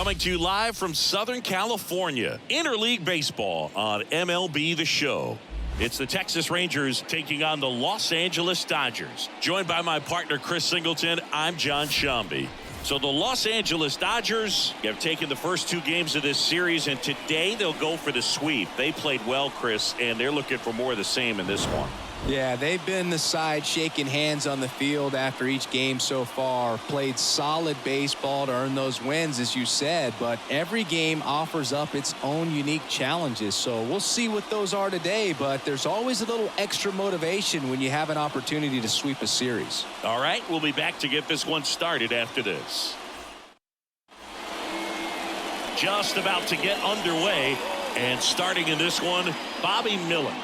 Coming to you live from Southern California, Interleague Baseball on MLB the Show. It's the Texas Rangers taking on the Los Angeles Dodgers. Joined by my partner, Chris Singleton, I'm John Shambi. So the Los Angeles Dodgers have taken the first two games of this series, and today they'll go for the sweep. They played well, Chris, and they're looking for more of the same in this one. Yeah, they've been the side shaking hands on the field after each game so far. Played solid baseball to earn those wins, as you said, but every game offers up its own unique challenges. So we'll see what those are today, but there's always a little extra motivation when you have an opportunity to sweep a series. All right, we'll be back to get this one started after this. Just about to get underway, and starting in this one, Bobby Miller.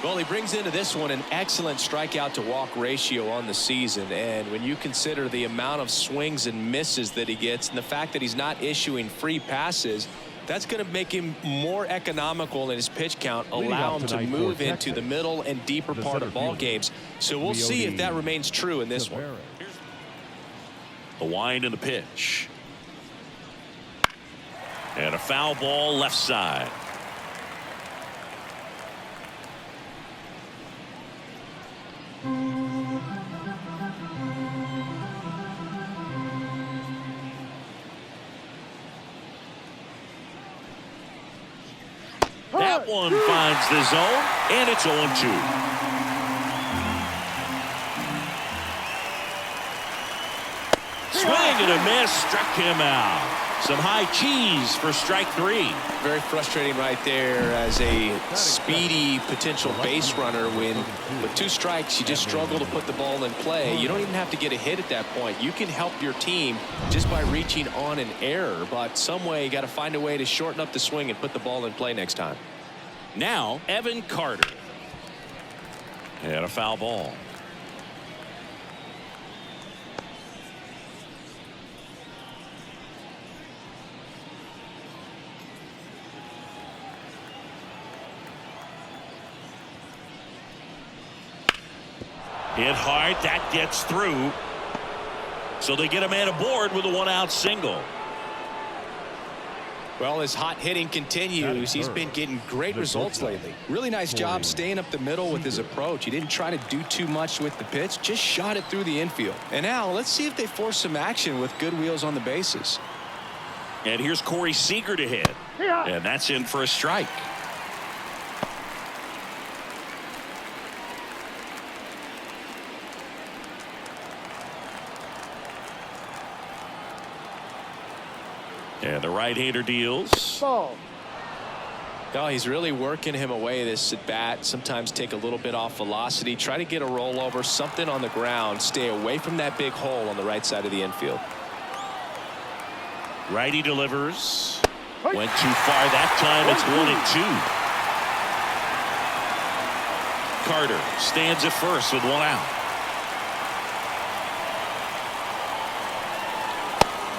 Well, he brings into this one an excellent strikeout to walk ratio on the season, and when you consider the amount of swings and misses that he gets and the fact that he's not issuing free passes, that's going to make him more economical in his pitch count, allow him to move into the middle and deeper part of ball games. So we'll see if that remains true in this one. The wind and the pitch, and a foul ball left side. That one finds the zone, and it's 0-2. Swing and a miss, struck him out. Some high cheese for strike three. Very frustrating right there as a speedy potential base runner when with two strikes you just struggle to put the ball in play. You don't even have to get a hit at that point. You can help your team just by reaching on an error, but some way you got to find a way to shorten up the swing and put the ball in play next time. Now Evan Carter, and a foul ball. Hit hard, that gets through. So they get a man aboard with a one-out single. Well, his hot hitting continues. He's been getting great results lately. Really nice job staying up the middle with his approach. He didn't try to do too much with the pitch, just shot it through the infield. And now let's see if they force some action with good wheels on the bases. And here's Corey Seager to hit. And that's in for a strike. And the right-hander deals. Oh, he's really working him away this at bat. Sometimes take a little bit off velocity. Try to get a rollover, something on the ground. Stay away from that big hole on the right side of the infield. Righty delivers. Went too far that time. It's 1-2. Carter stands at first with one out.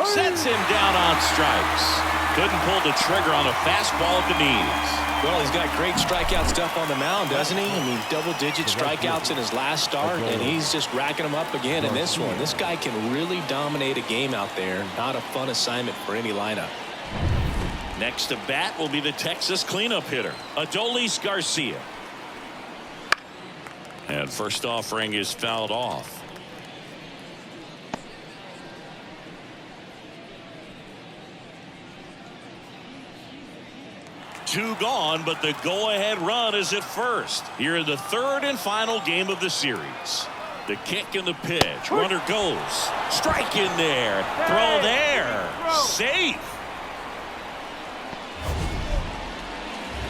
Sets him down on strikes. Couldn't pull the trigger on a fastball at the knees. Well, he's got great strikeout stuff on the mound, doesn't he? I mean, double-digit strikeouts in his last start, and he's just racking them up again in this one. This guy can really dominate a game out there. Not a fun assignment for any lineup. Next to bat will be the Texas cleanup hitter, Adolis Garcia. And first offering is fouled off. Two gone, but the go-ahead run is at first. Here in the third and final game of the series. The kick and the pitch. Runner goes. Strike in there. Throw there. Safe.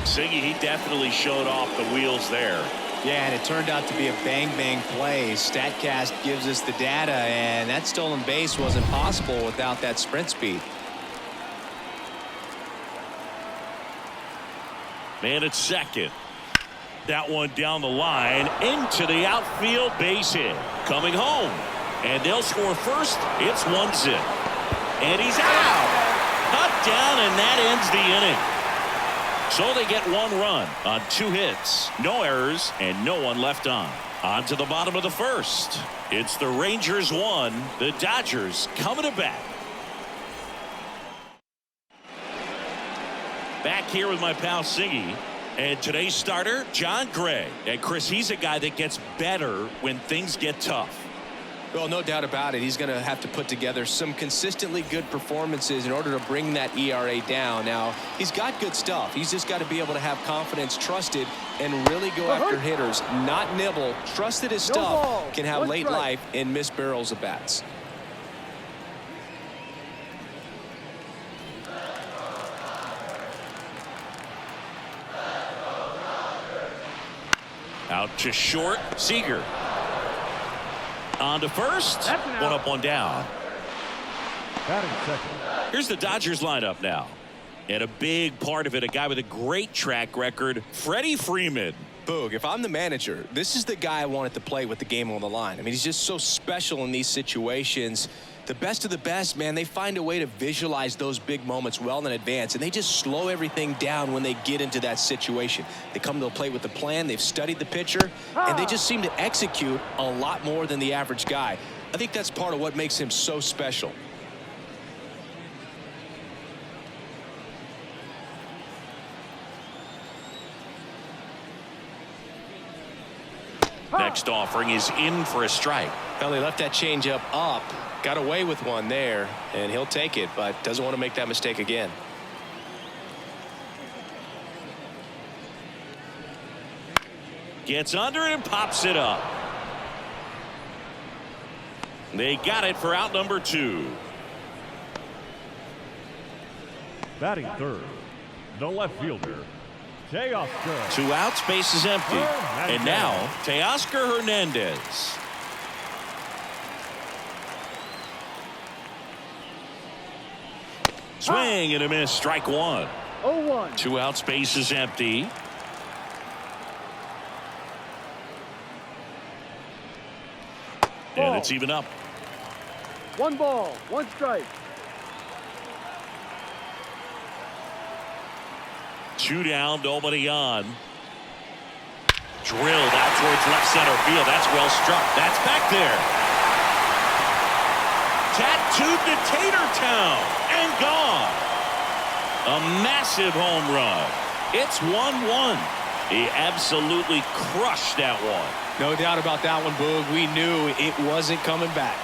Siggy, he definitely showed off the wheels there. Yeah, and it turned out to be a bang-bang play. StatCast gives us the data, and that stolen base wasn't possible without that sprint speed. Man at second. That one down the line into the outfield base hit. Coming home. And they'll score first. It's 1-0. And he's out. Cut down, and that ends the inning. So they get one run on two hits. No errors and no one left on. On to the bottom of the first. It's the Rangers 1. The Dodgers coming to bat. Back here with my pal Siggy. And today's starter, John Gray. And Chris, he's a guy that gets better when things get tough. Well, no doubt about it. He's going to have to put together some consistently good performances in order to bring that ERA down. Now, he's got good stuff. He's just got to be able to have confidence, trusted, and really go after hitters, not nibble. Trust that his stuff can have late life and miss barrels of bats. Out to short, Seager. On to first. One up, one down. Batting second. Here's the Dodgers lineup now. And a big part of it, a guy with a great track record, Freddie Freeman. Boog, if I'm the manager, this is the guy I wanted to play with the game on the line. I mean, he's just so special in these situations. The best of the best, man, they find a way to visualize those big moments well in advance, and they just slow everything down when they get into that situation. They come to the plate with the plan, they've studied the pitcher, and they just seem to execute a lot more than the average guy. I think that's part of what makes him so special. Next offering is in for a strike. Well, he left that changeup up, got away with one there, and he'll take it, but doesn't want to make that mistake again. Gets under it and pops it up. They got it for out number 2. Batting third, the left fielder, Teoscar. 2 outs, base is empty. And now, Teoscar Hernandez. Swing and a miss, strike 1. 0-1. 2 outs, base is empty. And it's even up. 1 ball, 1 strike. 2 down, nobody on. Drilled out towards left center field. That's well struck. That's back there. Tattooed to Tatertown and gone. A massive home run. It's 1-1. He absolutely crushed that one. No doubt about that one, Boog. We knew it wasn't coming back.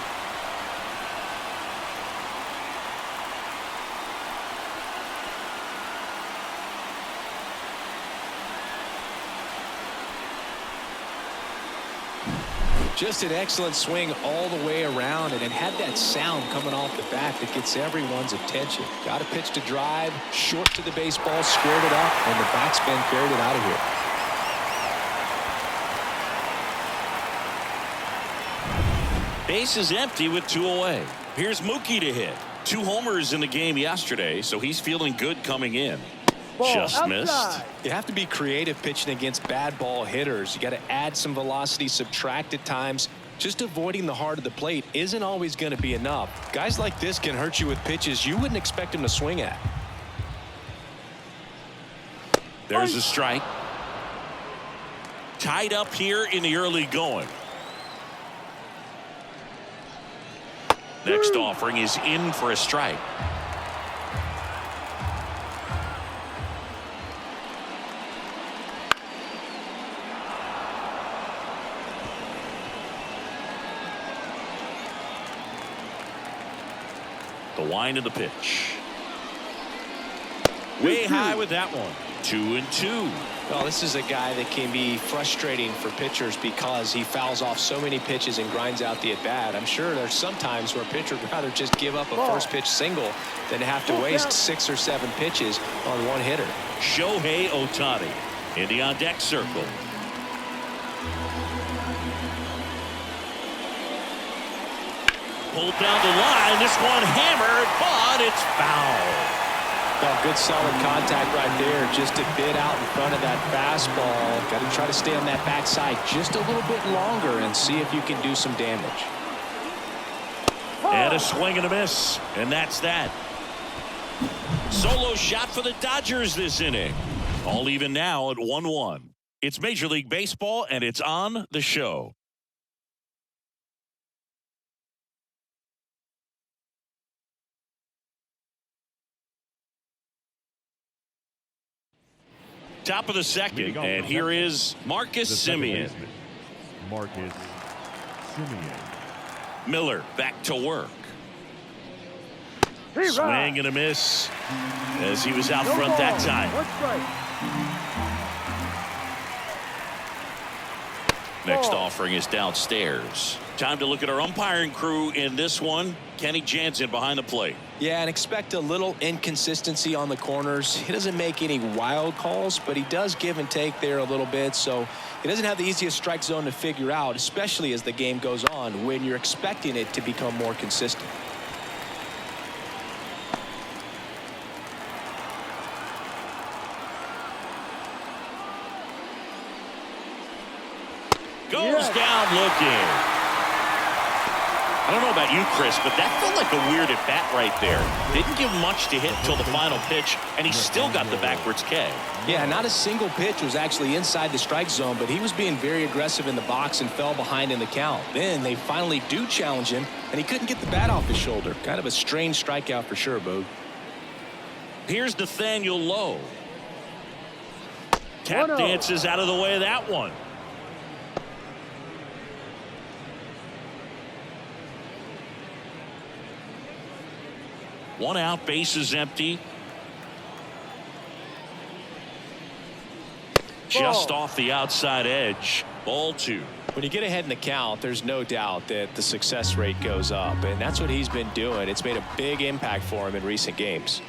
Just an excellent swing all the way around, and it had that sound coming off the bat that gets everyone's attention. Got a pitch to drive, short to the baseball, squared it up, and the backspin carried it out of here. Base is empty with 2 away. Here's Mookie to hit. 2 homers in the game yesterday, so he's feeling good coming in. Ball Just outside. missed. You have to be creative pitching against bad ball hitters. You got to add some velocity, subtract at times. Just avoiding the heart of the plate isn't always going to be enough. Guys like this can hurt you with pitches you wouldn't expect him to swing at. There's a strike. Tied up here in the early going. Next offering is in for a strike. The wind of the pitch. Way high with that one. 2-2. Well, this is a guy that can be frustrating for pitchers because he fouls off so many pitches and grinds out the at-bat. I'm sure there's some times where a pitcher would rather just give up a first pitch single than to have to waste 6 or 7 pitches on one hitter. Shohei Ohtani in the on-deck circle. Pulled down the line. This one hammered, but it's foul. Well, good solid contact right there, just a bit out in front of that fastball. Got to try to stay on that backside just a little bit longer and see if you can do some damage. And a swing and a miss, and that's that. Solo shot for the Dodgers this inning. All even now at 1-1. It's Major League Baseball, and it's on the show. Top of the second, and here is Marcus Semien. Marcus Semien. Miller back to work. Hey, Swing and a miss as he was out No front ball. that time. One strike. Next Ball. offering is downstairs. Time to look at our umpiring crew in this one. Kenny Jansen behind the plate. Yeah, and expect a little inconsistency on the corners. He doesn't make any wild calls, but he does give and take there a little bit, so he doesn't have the easiest strike zone to figure out, especially as the game goes on when you're expecting it to become more consistent. Goes down looking. I don't know about you, Chris, but that felt like a weird at bat right there. Didn't give much to hit till the final pitch, and he still got the backwards K. Yeah, not a single pitch was actually inside the strike zone, but he was being very aggressive in the box and fell behind in the count. Then they finally do challenge him, and he couldn't get the bat off his shoulder. Kind of a strange strikeout for sure, Boog. Here's Nathaniel Lowe. Tap 1-0. dances out of the way of that one. One out, bases empty. Just off the outside edge. Ball 2. When you get ahead in the count, there's no doubt that the success rate goes up, and that's what he's been doing. It's made a big impact for him in recent games.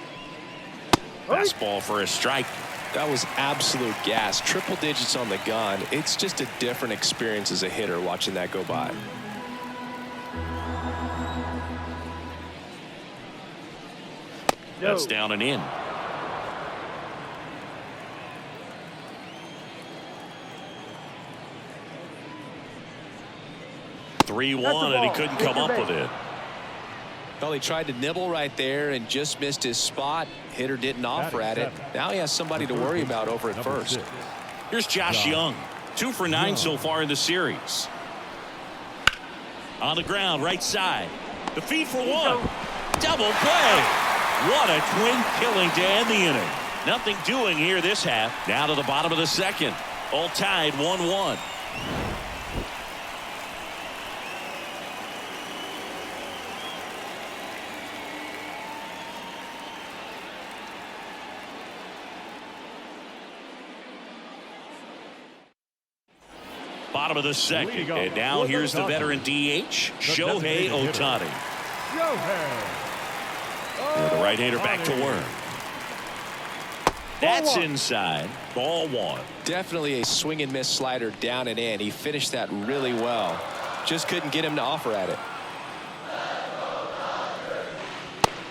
Fastball for a strike. That was absolute gas. Triple digits on the gun. It's just a different experience as a hitter watching that go by. That's down and in. That's 3-1, a and he ball. couldn't Take come your up with base. it. Well, he tried to nibble right there and just missed his spot. Hitter didn't offer at it. Now he has somebody to worry about over at first. Here's Josh Young. 2 for 9 so far in the series. On the ground, right side. The feed for 1. Double play. What a twin killing to end the inning. Nothing doing here this half. Down to the bottom of the second. All tied 1-1. Bottom of the second, and now here's the veteran DH, Shohei Ohtani. And the right-hander back to work. That's inside. Ball 1. Definitely a swing and miss slider down and in. He finished that really well. Just couldn't get him to offer at it.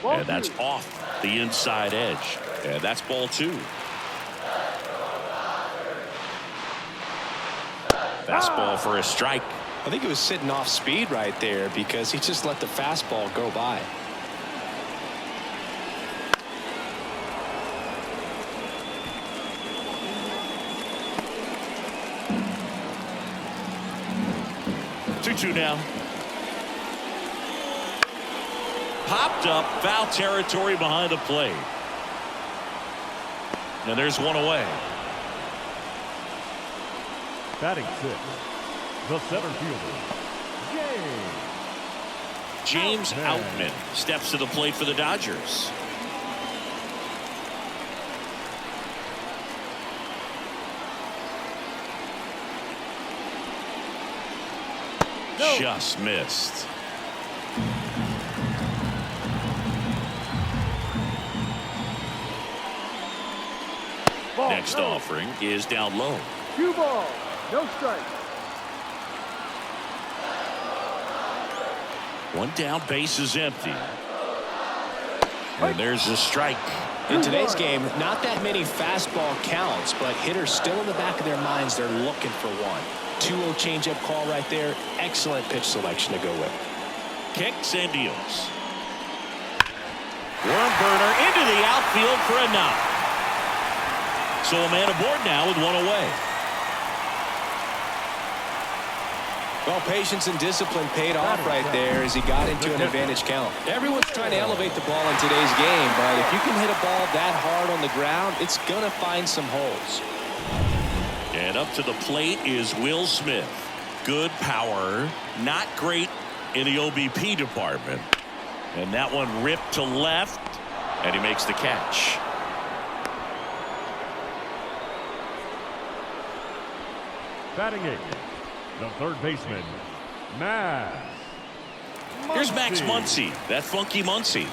And that's off the inside edge. And that's ball 2. Fastball for a strike. I think he was sitting off speed right there because he just let the fastball go by. Two now. Popped up, foul territory behind the plate. And there's one away. Batting 6, the center fielder, James Outman steps to the plate for the Dodgers. No. Just missed. Ball. Next No. offering is down low. 2 balls. No strike. One down, base is empty. And there's a strike. In today's game, not that many fastball counts, but hitters still in the back of their minds, they're looking for one. 2-0 changeup call right there. Excellent pitch selection to go with. Kicks and deals. Worm burner into the outfield for a knock. So a man aboard now with one away. Well, patience and discipline paid off right there as he got into an advantage count. Everyone's trying to elevate the ball in today's game, but if you can hit a ball that hard on the ground, it's going to find some holes. And up to the plate is Will Smith. Good power, not great in the OBP department. And that one ripped to left, and he makes the catch. Batting 8, the third baseman, Max. Here's Max Muncy, that funky Muncy.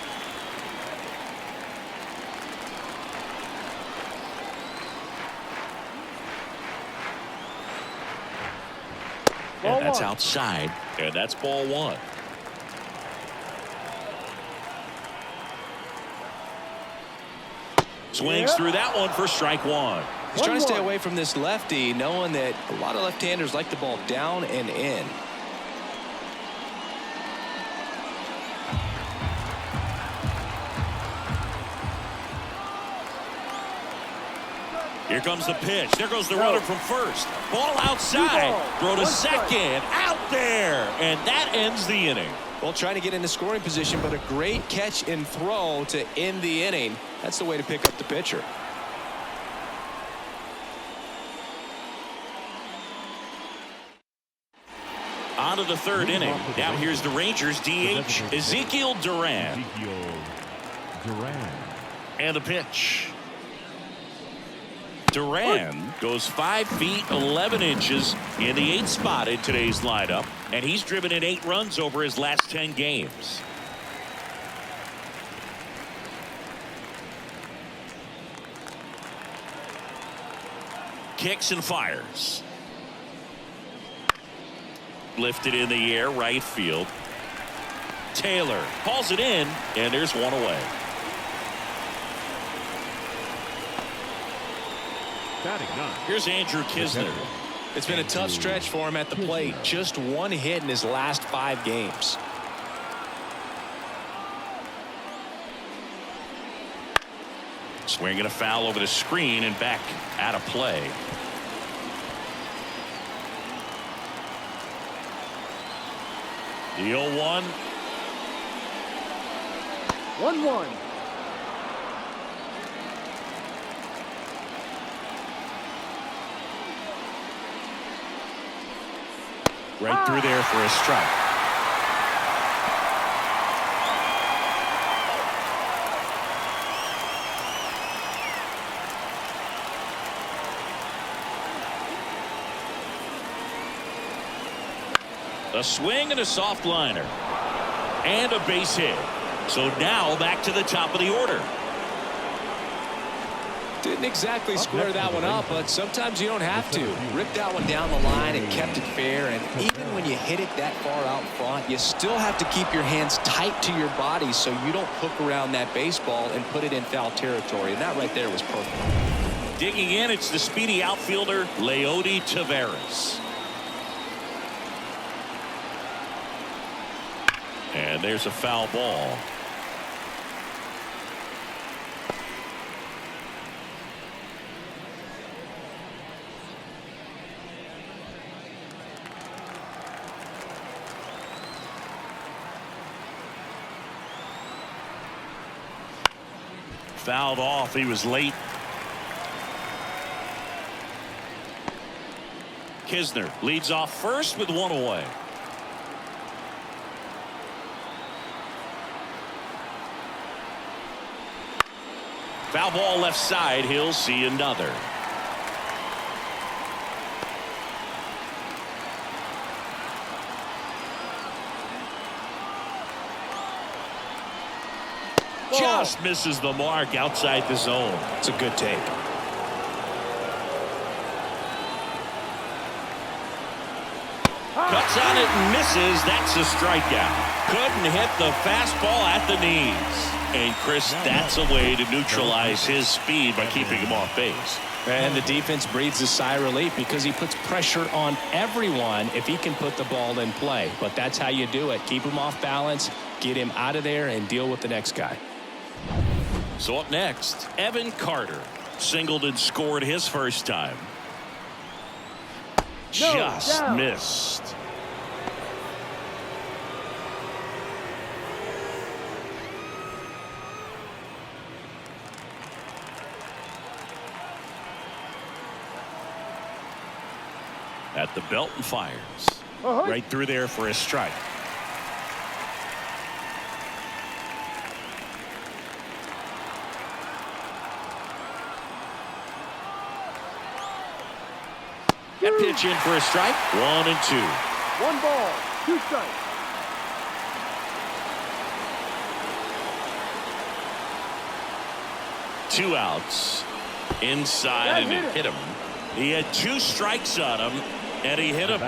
And that's outside, and that's ball 1. Swings through that one for strike 1. He's trying to stay away from this lefty, knowing that a lot of left-handers like the ball down and in. Here comes the pitch. There goes the runner from first. Ball outside. Throw to second. Out there. And that ends the inning. Well, trying to get into scoring position, but a great catch and throw to end the inning. That's the way to pick up the pitcher. On to the third inning. Now here's the Rangers DH, Ezekiel Duran. And the pitch. Duran goes 5 feet 11 inches in the 8th spot in today's lineup, and he's driven in 8 runs over his last 10 games. Kicks and fires. Lifted in the air, right field. Taylor hauls it in, and there's one away. Here's Andrew Kisner. It's been a tough stretch for him at the plate. Just 1 hit in his last 5 games. Swinging a foul over the screen and back out of play. The 0-1. 1-1. Right through there for a strike. A swing and a soft liner. And a base hit. So now back to the top of the order. Didn't exactly square that one up, but sometimes you don't have to. Ripped that one down the line and kept it fair. And even when you hit it that far out front, you still have to keep your hands tight to your body so you don't hook around that baseball and put it in foul territory. And that right there was perfect. Digging in, it's the speedy outfielder, Leody Taveras. And there's a foul ball. Fouled off. He was late. Kisner leads off first with 1 away. Foul ball left side. He'll see another. Just misses the mark outside the zone. It's a good take. Cuts on it and misses. That's a strikeout. Couldn't hit the fastball at the knees. And Chris, that's a way to neutralize his speed by keeping him off base. And the defense breathes a sigh of relief because he puts pressure on everyone if he can put the ball in play. But that's how you do it. Keep him off balance, get him out of there, and deal with the next guy. So up next, Evan Carter singled and scored his first time. Just missed. At the belt and fires. Uh-huh. Right through there for a strike. That pitch in for a strike. 1-2. 1 ball, 2 strikes. Two outs. Inside, and it hit him. He had 2 strikes on him, and he hit him.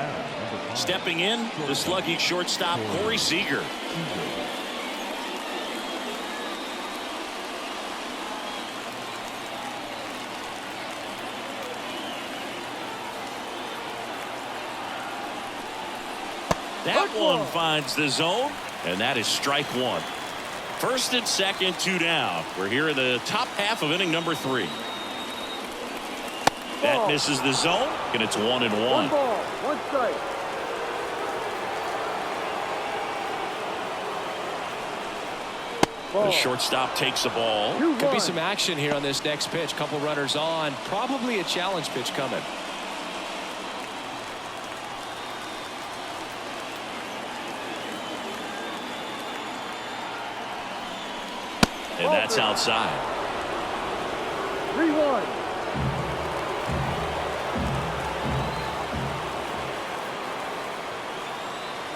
Stepping in, the sluggy shortstop, Corey Seager. That one finds the zone, and that is strike 1. First and second, 2 down. We're here in the top half of inning number 3. That misses the zone, and it's 1-1. 1 ball, 1 strike. The shortstop takes the ball. Could be some action here on this next pitch. Couple runners on. Probably a challenge pitch coming. And that's outside. 3-1.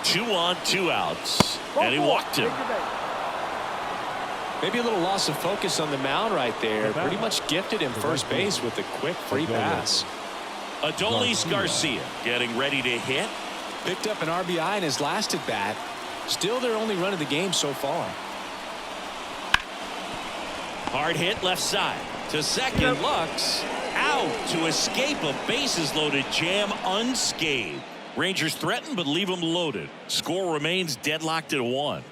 Two on, 2 outs. And he walked him. Maybe a little loss of focus on the mound right there. Pretty much gifted him first base with a quick free pass. Adolis Garcia getting ready to hit. Picked up an RBI in his last at bat. Still their only run of the game so far. Hard hit left side to second. Lux out to escape a bases loaded jam unscathed. Rangers threaten but leave them loaded. Score remains deadlocked at 1.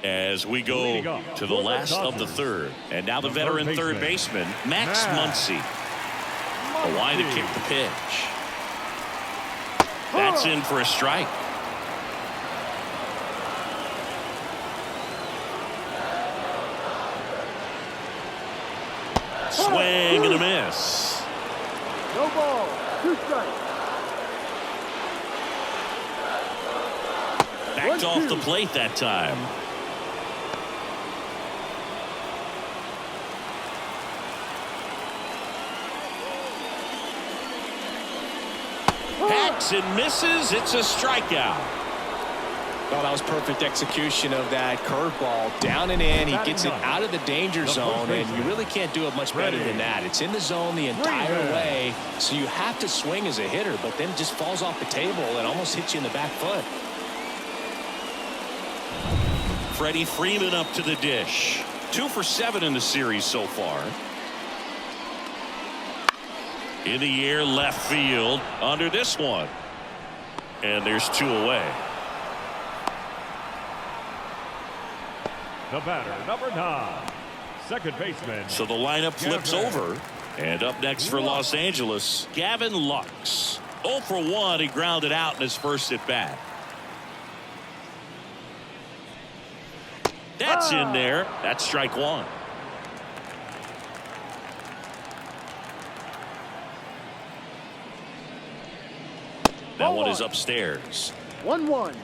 As we go to the last of the 3rd, and now the veteran third baseman Max Muncy. A line to kick the pitch. That's in for a strike. Swing and a miss. No ball, 2 strikes. Backed off the plate that time. Hacks and misses. It's a strikeout. Well, that was perfect execution of that curveball. Down and in. He gets it out of the danger zone, and you really can't do it much better than that. It's in the zone the entire way, so you have to swing as a hitter, but then just falls off the table and almost hits you in the back foot. Freddie Freeman up to the dish. 2 for 7 in the series so far. In the air, left field under this one. And there's 2 away. The batter, number 9, second baseman. So the lineup flips over. And up next for Los Angeles, Gavin Lux. 0 for 1. He grounded out in his first at bat. That's in there. That's strike 1. That one is upstairs. 1-1.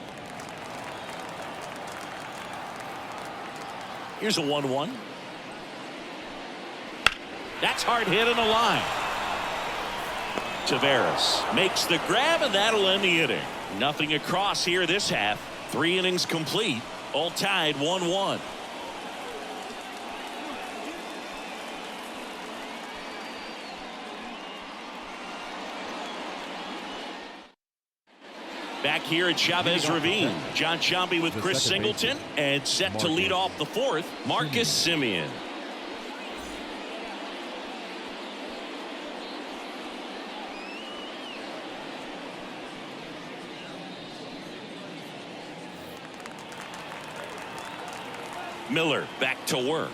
Here's a 1-1. That's hard hit in a line. Taveras makes the grab, and that'll end the inning. Nothing across here this half. 3 innings complete. All tied 1-1. Back here at Chavez Ravine, John Sciambi with Chris Singleton, and set to lead off the 4th, Marcus Semien. Miller back to work.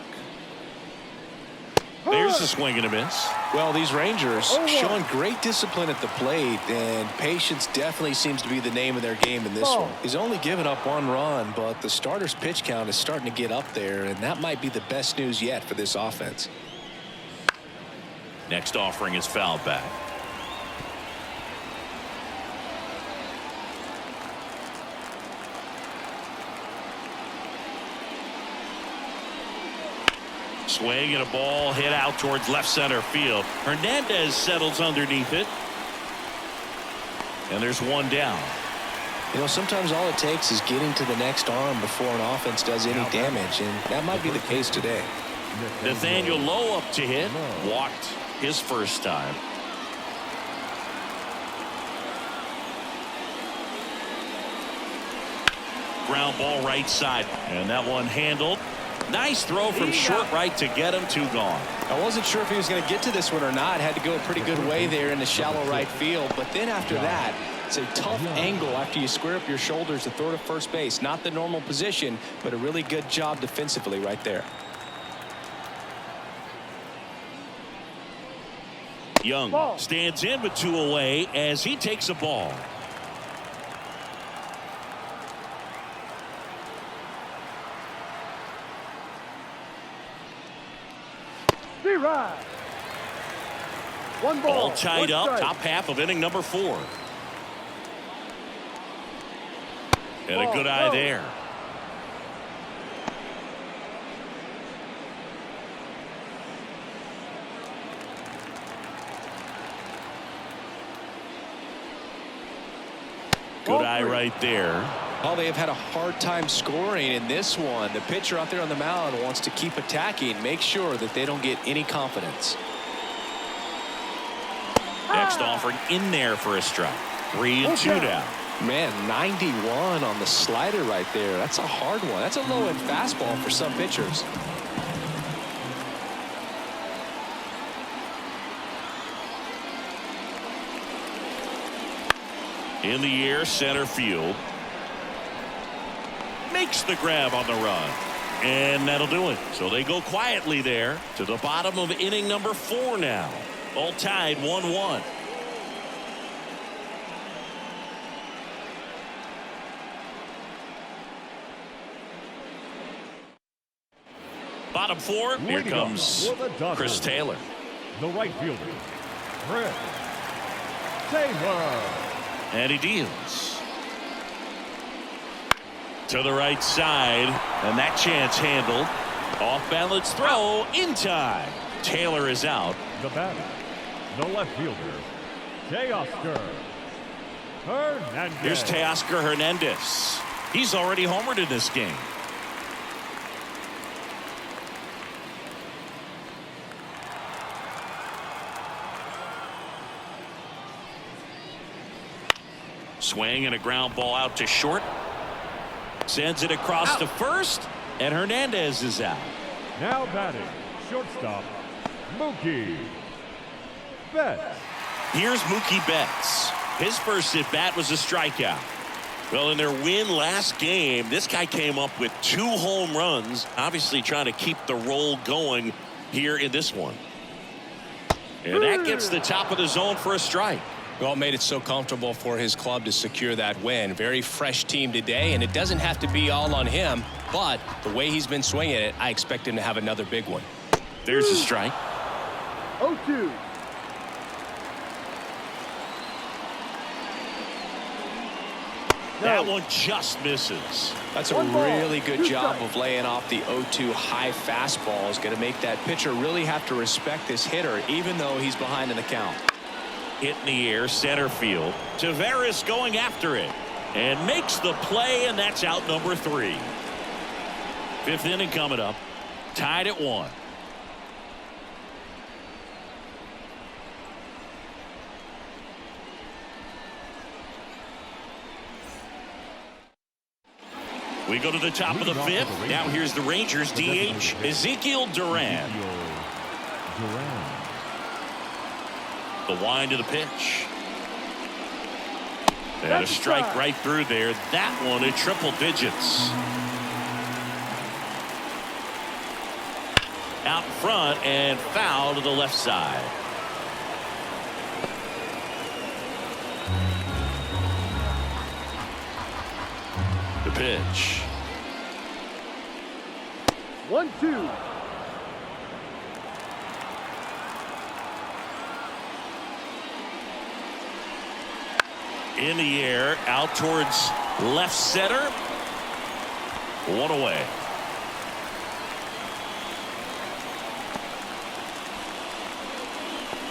There's a swing and a miss. Well, these Rangers 0-1. showing great discipline at the plate, and patience definitely seems to be the name of their game in this Ball. one. He's only given up 1 run, but the starter's pitch count is starting to get up there, and that might be the best news yet for this offense. Next offering is fouled back. Swing and a ball hit out towards left center field. Hernandez settles underneath it. And there's one down. You know, sometimes all it takes is getting to the next arm before an offense does any damage, and that might be the case today. Nathaniel Lowe up to hit. Walked his first time. Ground ball right side. And that one handled. Nice throw from short right to get him 2 gone. I wasn't sure if he was going to get to this one or not. Had to go a pretty good way there in the shallow right field. But then after that, it's a tough angle after you square up your shoulders to throw to first base. Not the normal position, but a really good job defensively right there. Young stands in with 2 away as he takes a ball. Ride. 1 ball. All tied 1 up. strike. Top half of inning number 4. And a good eye there. Good eye right there. Oh, they have had a hard time scoring in this one. The pitcher out there on the mound wants to keep attacking, make sure that they don't get any confidence. Next offering in there for a strike. 3-2 down. Man, 91 on the slider right there. That's a hard one. That's a low-end fastball for some pitchers. In the air, center field. Makes the grab on the run. And that'll do it. So they go quietly there to the bottom of inning number 4 now. All tied 1-1. Bottom 4. Here comes Chris Taylor. The right fielder, Chris Taylor. And he deals. To the right side. And that chance handled. Off balance throw in time. Taylor is out. The batter, the left fielder, Teoscar Hernandez. Here's Teoscar Hernandez. He's already homered in this game. Swing and a ground ball out to short. Sends it across to first. And Hernandez is out. Now batting, shortstop, Mookie Betts. Here's Mookie Betts. His first at bat was a strikeout. Well, in their win last game, this guy came up with 2 home runs, obviously trying to keep the roll going here in this one. And that gets the top of the zone for a strike. Well, made it so comfortable for his club to secure that win. Very fresh team today, and it doesn't have to be all on him, but the way he's been swinging it, I expect him to have another big one. There's a strike. 0-2. That one just misses. That's a 1 ball, really good 2 job strikes. of laying off the 0-2 high fastball. Is going to make that pitcher really have to respect this hitter, even though he's behind in the count. Hit in the air, center field. Taveras going after it. And makes the play, and that's out number 3. 5th inning coming up. Tied at 1. We go to the top of the 5th. Now here's the Rangers DH, Ezekiel Duran. The wind to the pitch. And a strike right through there. That one at triple digits. out front and foul to the left side. The pitch. 1-2. In the air, out towards left center. One away.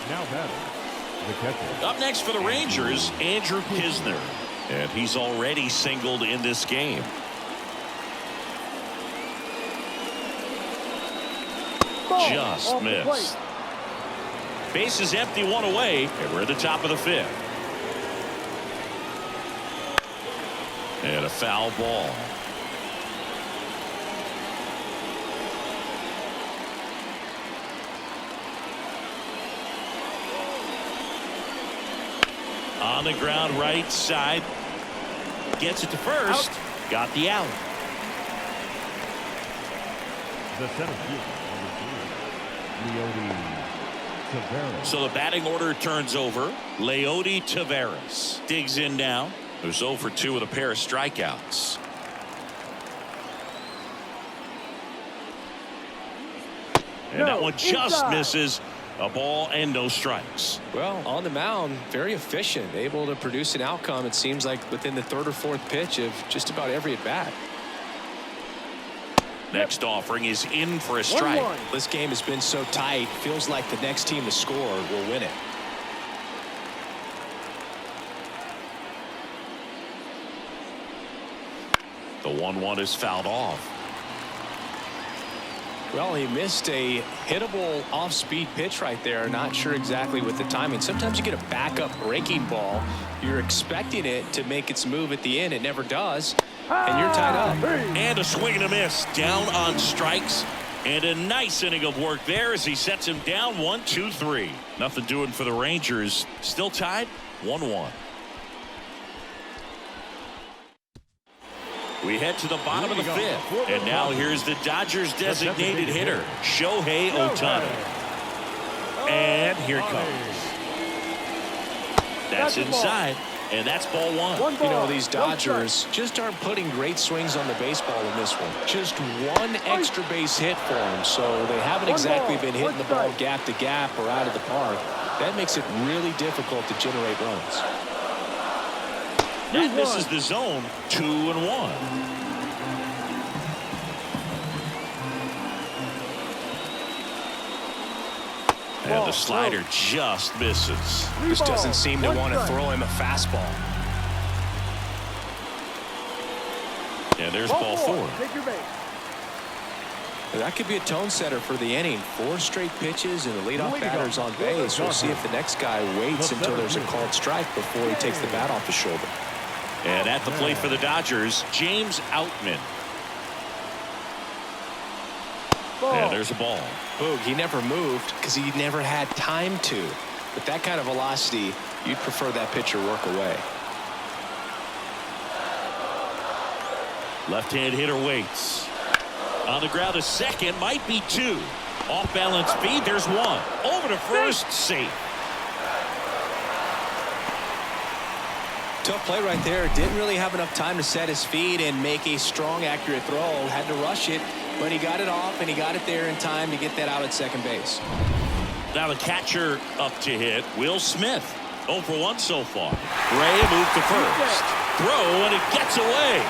Now batting, the catcher. Up next for the Rangers, Andrew Kisner. And he's already singled in this game. Just missed. Base is empty, one away, and we're at the top of the fifth. And a foul ball. On the ground, right side. Gets it to first. Out. Got the out. The center fielder, Leody Taveras. So the batting order turns over. Leody Taveras digs in now. There's 0 for 2 with a pair of strikeouts. And that one just misses. A ball and no strikes. Well, on the mound, very efficient, able to produce an outcome, it seems like, within the third or fourth pitch of just about every at bat. Next offering is in for a strike. 1-1. This game has been so tight, feels like the next team to score will win it. The 1-1 is fouled off. Well, he missed a hittable off-speed pitch right there. Not sure exactly with the timing. Sometimes you get a backup breaking ball. You're expecting it to make its move at the end. It never does. And you're tied up. And a swing and a miss. Down on strikes. And a nice inning of work there as he sets him down 1-2-3. Nothing doing for the Rangers. Still tied 1-1. We head to the bottom of the fifth. And now here's the Dodgers designated hitter, Shohei Ohtani. And here it comes. That's inside. And that's ball one. You know, these Dodgers just aren't putting great swings on the baseball in this one. Just one extra base hit for them. So they haven't exactly been hitting the ball gap to gap or out of the park. That makes it really difficult to generate runs. That misses the zone. 2-1. And the slider just misses. Just doesn't seem to want to throw him a fastball. And there's ball 4. Take your base. That could be a tone setter for the inning. 4 straight pitches and the leadoff batter's on base. We'll see if the next guy waits until there's a called strike before he takes the bat off his shoulder. And at the plate for the Dodgers, James Outman. And there's a ball. Boog, he never moved because he never had time to. With that kind of velocity, you'd prefer that pitcher work away. Left-hand hitter waits. On the ground, a second, might be 2. Off balance speed, there's 1. Over to first, safe. Tough play right there. Didn't really have enough time to set his feet and make a strong, accurate throw. Had to rush it, but he got it off and he got it there in time to get that out at second base. Now the catcher up to hit, Will Smith. 0 for 1 so far. Gray moved to first. Throw, and it gets away.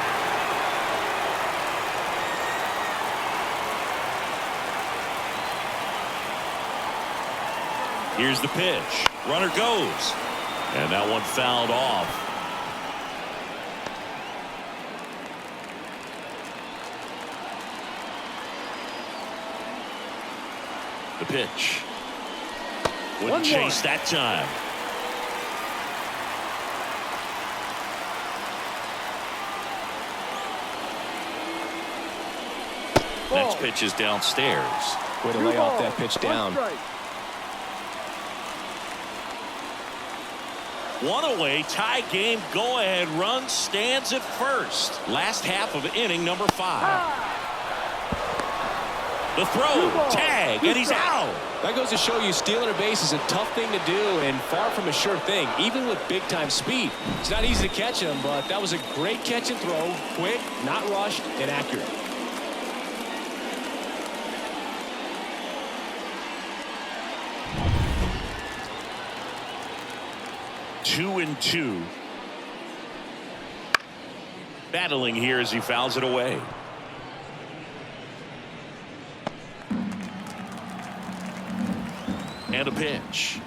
Here's the pitch. Runner goes. And that one fouled off. The pitch. Wouldn't chase that time. Next pitch is downstairs. Way to lay off that pitch down. 1 away, tie game, go ahead run stands at first. Last half of inning number 5. The throw, tag, and he's out. That goes to show you stealing a base is a tough thing to do and far from a sure thing, even with big-time speed. It's not easy to catch him, but that was a great catch and throw. Quick, not rushed, and accurate. Two and two. Battling here as he fouls it away. And a pitch.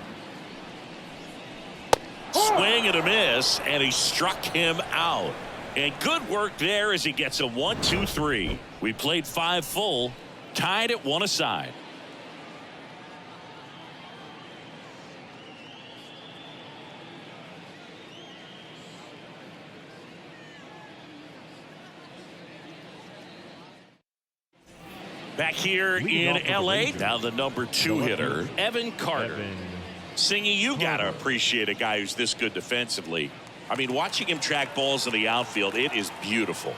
Swing and a miss, and he struck him out. And good work there as he gets a 1-2-3. We played 5 full, tied at 1 aside. Back here in L.A., now the number 2 hitter, Evan Carter. Singy, you got to appreciate a guy who's this good defensively. I mean, watching him track balls in the outfield, it is beautiful.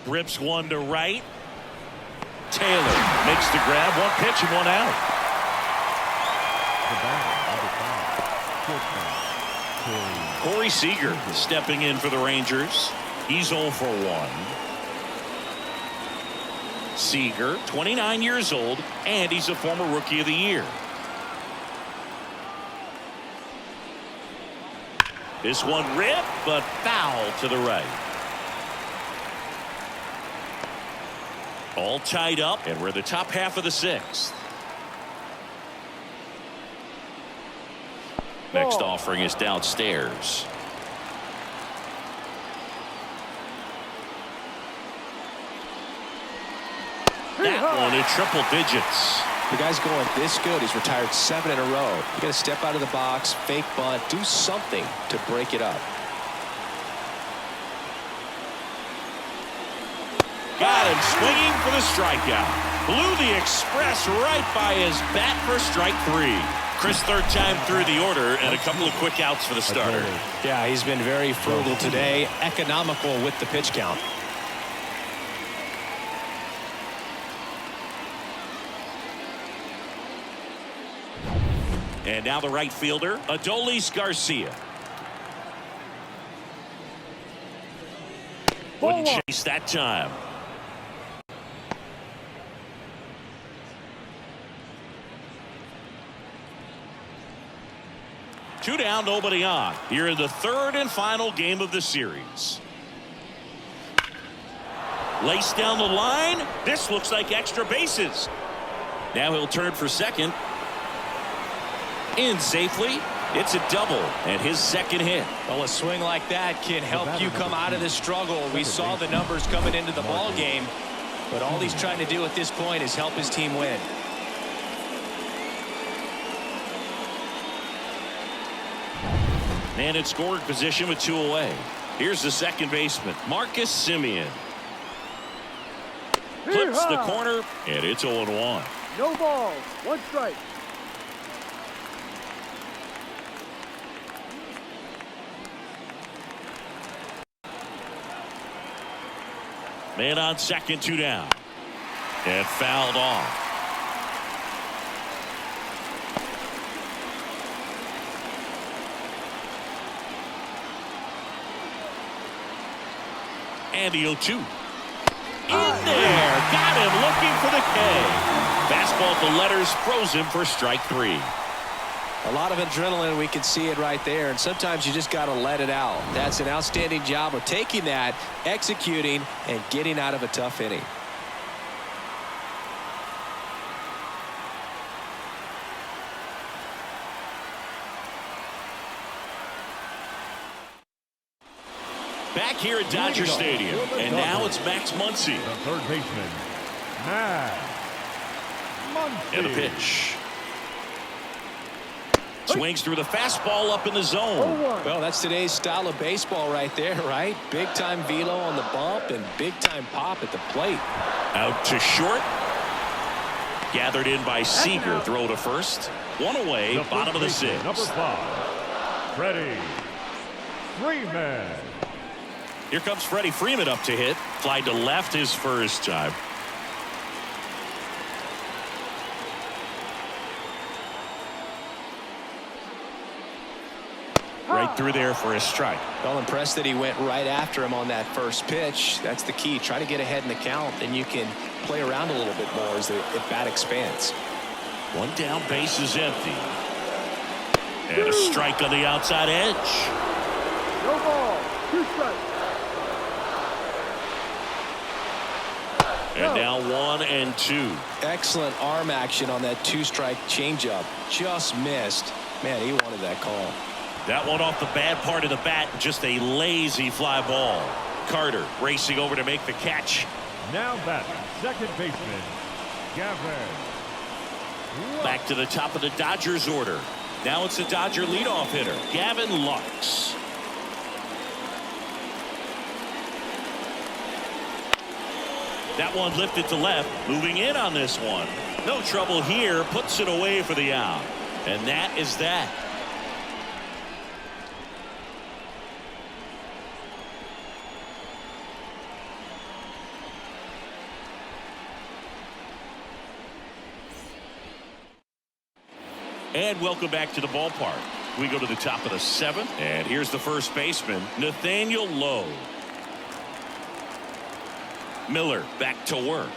Rips one to right. Taylor makes the grab. 1 pitch and 1 out. Corey Seager stepping in for the Rangers. He's 0 for 1. Seager, 29 years old, and he's a former Rookie of the Year. This one ripped, but foul to the right. All tied up, and we're in the top half of the 6th. Next offering is downstairs. That one in triple digits. The guy's going this good. He's retired 7 in a row. You got to step out of the box, fake bunt, do something to break it up. Got him swinging for the strikeout. Blew the express right by his bat for strike 3. Chris, 3rd time through the order, and a couple of quick outs for the starter. Yeah, he's been very frugal today, economical with the pitch count. And now the right fielder, Adolis Garcia. Wouldn't chase that time. Two down, nobody on. Here in the 3rd and final game of the series. Laced down the line. This looks like extra bases. Now he'll turn for second. In safely. It's a double and his 2nd hit. Well, a swing like that can help you come out of this struggle. We saw the numbers coming into the ball game, but all he's trying to do at this point is help his team win. And in scoring position with 2 away. Here's the second baseman, Marcus Semien. Flips the corner, and it's 0-1. No balls, 1 strike. Man on second, 2 down. And fouled off. And the 0-2. In there. Got him looking for the K. Fastball at the letters, froze him for strike 3. A lot of adrenaline, we can see it right there, and sometimes you just got to let it out. That's an outstanding job of taking that, executing, and getting out of a tough inning. Back here at Dodger Stadium, and now it's Max Muncy. The 3rd baseman, Max Muncy. And a pitch. Swings through the fastball up in the zone. Well, that's today's style of baseball right there, right? Big-time velo on the bump and big-time pop at the plate. Out to short. Gathered in by Seager. Throw to first. 1 away, bottom of the 6th. Number 5, Freddie Freeman. Here comes Freddie Freeman up to hit. Fly to left his first time. Right through there for a strike. Well, impressed that he went right after him on that first pitch. That's the key. Try to get ahead in the count, and you can play around a little bit more as the at-bat expands. One down, base is empty. And a strike on the outside edge. No ball. 2 strikes. And now 1-2. Excellent arm action on that 2-strike changeup. Just missed. Man, he wanted that call. That one off the bad part of the bat. Just a lazy fly ball. Carter racing over to make the catch. Now batting, second baseman, Gavin. Back to the top of the Dodgers order. Now it's the Dodger leadoff hitter, Gavin Lux. That one lifted to left. Moving in on this one. No trouble here. Puts it away for the out. And that is that. And welcome back to the ballpark. We go to the top of the 7th. And here's the first baseman, Nathaniel Lowe. Miller back to work.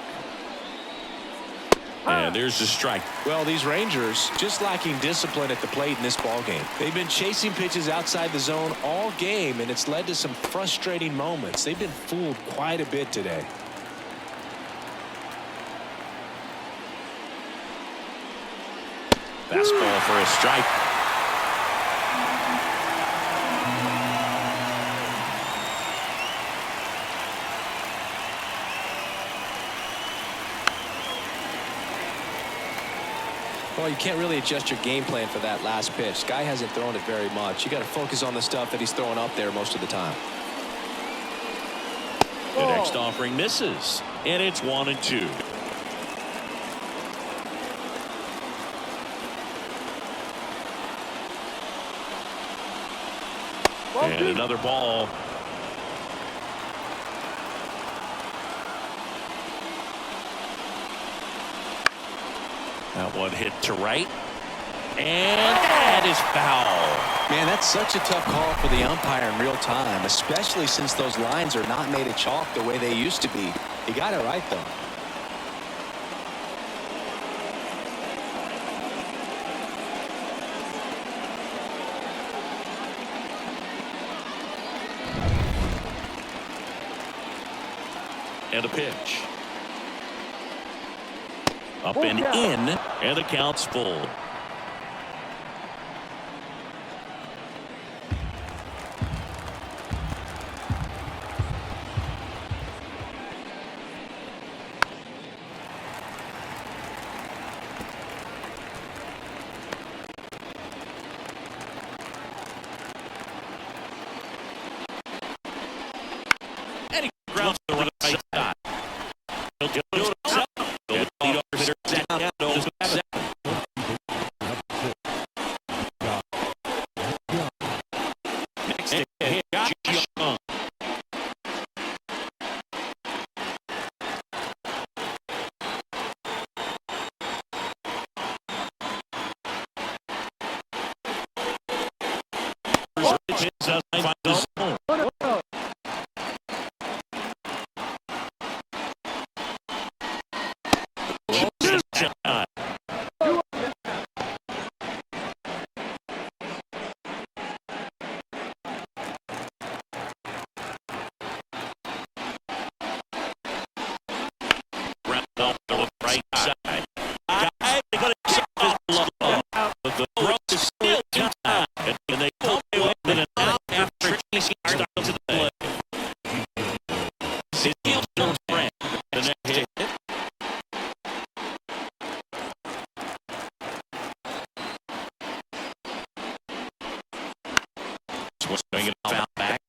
And there's the strike. Well, these Rangers just lacking discipline at the plate in this ballgame. They've been chasing pitches outside the zone all game, and it's led to some frustrating moments. They've been fooled quite a bit today. Fastball for a strike. Well, you can't really adjust your game plan for that last pitch. Guy hasn't thrown it very much. You got to focus on the stuff that he's throwing up there most of the time. The next offering misses, and it's 1-2. And another ball. That one hit to right. And that is foul. Man, that's such a tough call for the umpire in real time, especially since those lines are not made of chalk the way they used to be. He got it right, though. And a pitch. Up and in, and the count's full. And he grounds the right side. He'll do it himself. The leadoff hitter set down. Next hit, Josh Young.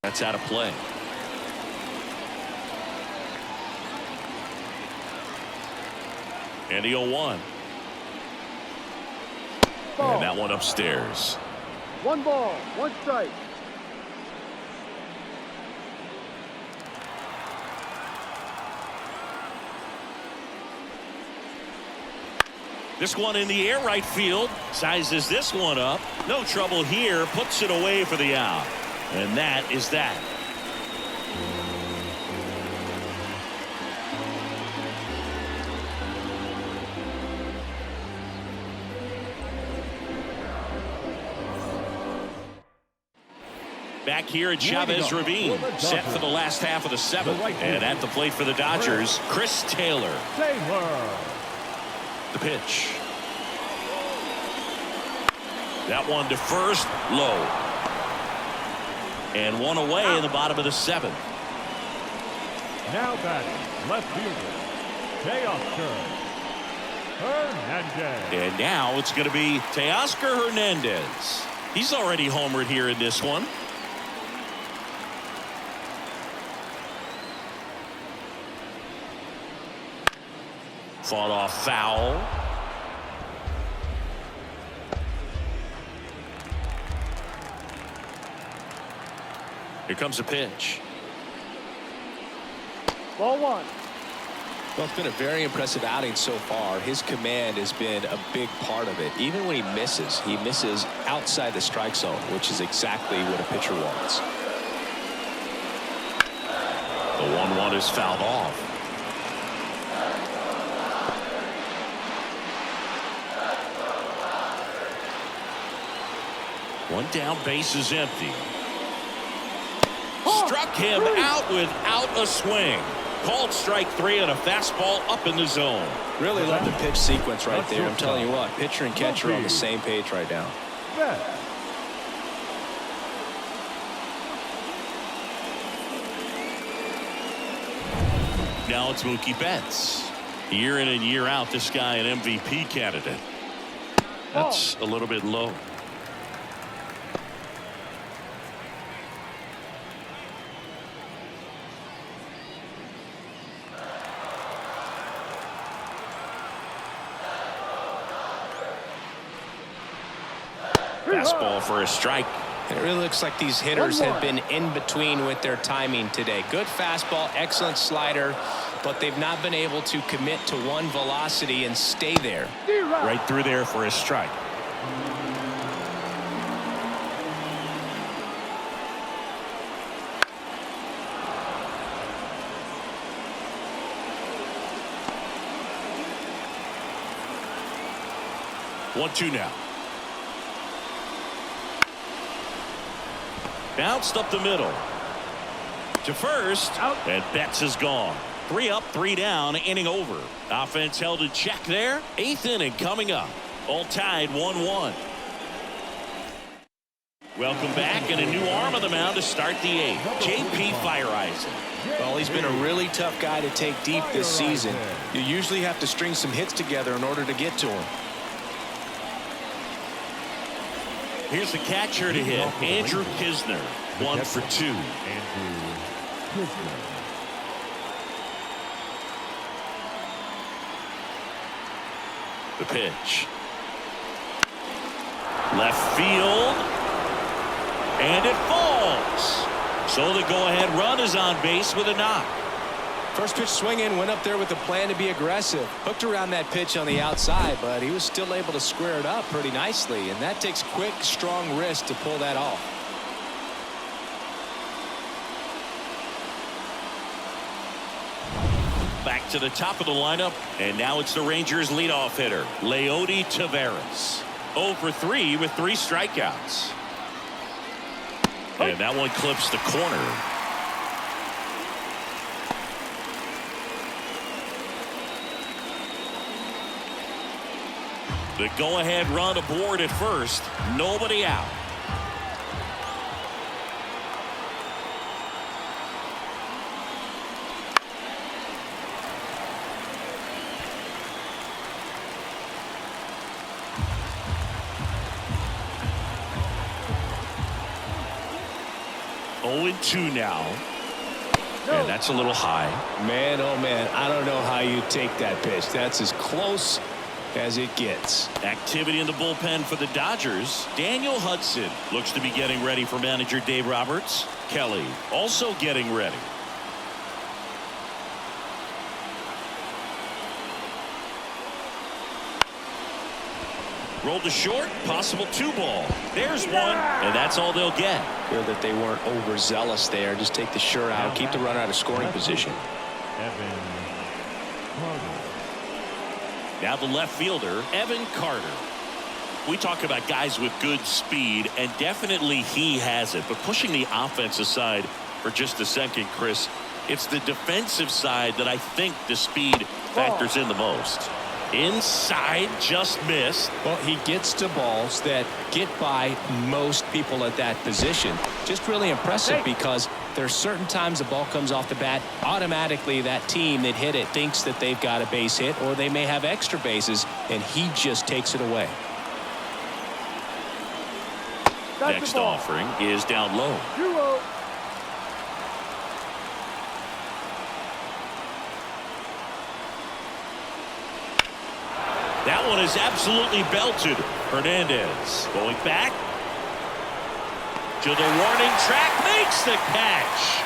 That's out of play. And the 0-1. And that one upstairs. 1 ball, 1 strike. This one in the air right field. Sizes this one up. No trouble here. Puts it away for the out. And that is that. Back here at Chavez Ravine, set for the last half of the seventh. And at the plate for the Dodgers, Chris Taylor. The pitch. That one to first, low. And one away in the bottom of the seventh. Now batting, left fielder, Teoscar Hernandez. And now it's going to be Teoscar Hernandez. He's already homered here in this one. Fought off foul. Here comes a pitch. Ball one. Well, it's been a very impressive outing so far. His command has been a big part of it. Even when he misses outside the strike zone, which is exactly what a pitcher wants. The 1-1 is fouled off. One down, base is empty. Struck him out without a swing. Called strike 3 and a fastball up in the zone. Really love the pitch sequence right there. I'm telling you what, pitcher and catcher are on the same page right now. Now it's Mookie Betts. Year in and year out, this guy an MVP candidate. That's a little bit low. Fastball for a strike. It really looks like these hitters have been in between with their timing today. Good fastball, excellent slider, but they've not been able to commit to one velocity and stay there. Right through there for a strike. One-two now. Bounced up the middle. To first. Out. And Betts is gone. 3 up, 3 down, inning over. Offense held in check there. 8th inning coming up. All tied 1-1. Welcome back, and a new arm on the mound to start the 8th. J.P. Fireisen. Well, he's been a really tough guy to take deep this season. You usually have to string some hits together in order to get to him. Here's the catcher to hit, Andrew Kisner. 1 for 2. Andrew Kisner. The pitch. Left field. And it falls. So the go-ahead run is on base with a knock. First pitch swinging, went up there with the plan to be aggressive. Hooked around that pitch on the outside, but he was still able to square it up pretty nicely, and that takes quick, strong wrist to pull that off. Back to the top of the lineup, and now it's the Rangers' leadoff hitter, Leody Taveras. 0 for 3 with 3 strikeouts. And that one clips the corner. The go-ahead run aboard at first. Nobody out. Oh, 0-2 now. And that's a little high. Man, oh man, I don't know how you take that pitch. That's as close as it gets. Activity in the bullpen for the Dodgers. Daniel Hudson looks to be getting ready for manager Dave Roberts. Kelly also getting ready. Rolled to short, possible 2-ball. There's one, and that's all they'll get. Feel that they weren't overzealous there. Just take the shirt out, keep the runner out of scoring position. Now the left fielder, Evan Carter. We talk about guys with good speed, and definitely he has it. But pushing the offense aside for just a second, Chris, it's the defensive side that I think the speed factors in the most. Inside, just missed. Well, he gets to balls that get by most people at that position. Just really impressive because there's certain times the ball comes off the bat, automatically that team that hit it thinks that they've got a base hit, or they may have extra bases, and he just takes it away. Next offering is down low. 2-0. That one is absolutely belted. Hernandez going back to the warning track, makes the catch.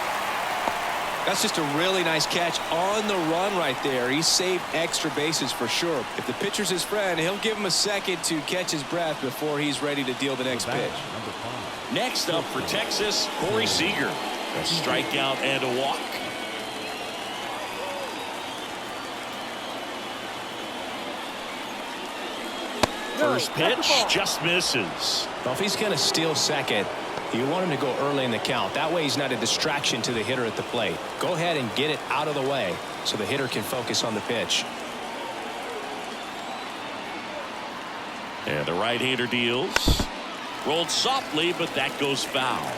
That's just a really nice catch on the run right there. He saved extra bases for sure. If the pitcher's his friend, he'll give him a second to catch his breath before he's ready to deal the next pitch. Next up for Texas, Corey Seager. A strikeout and a walk. First pitch just misses. Well, if he's going to steal second, you want him to go early in the count. That way he's not a distraction to the hitter at the plate. Go ahead and get it out of the way so the hitter can focus on the pitch. And the right-hander deals. Rolled softly, but that goes foul.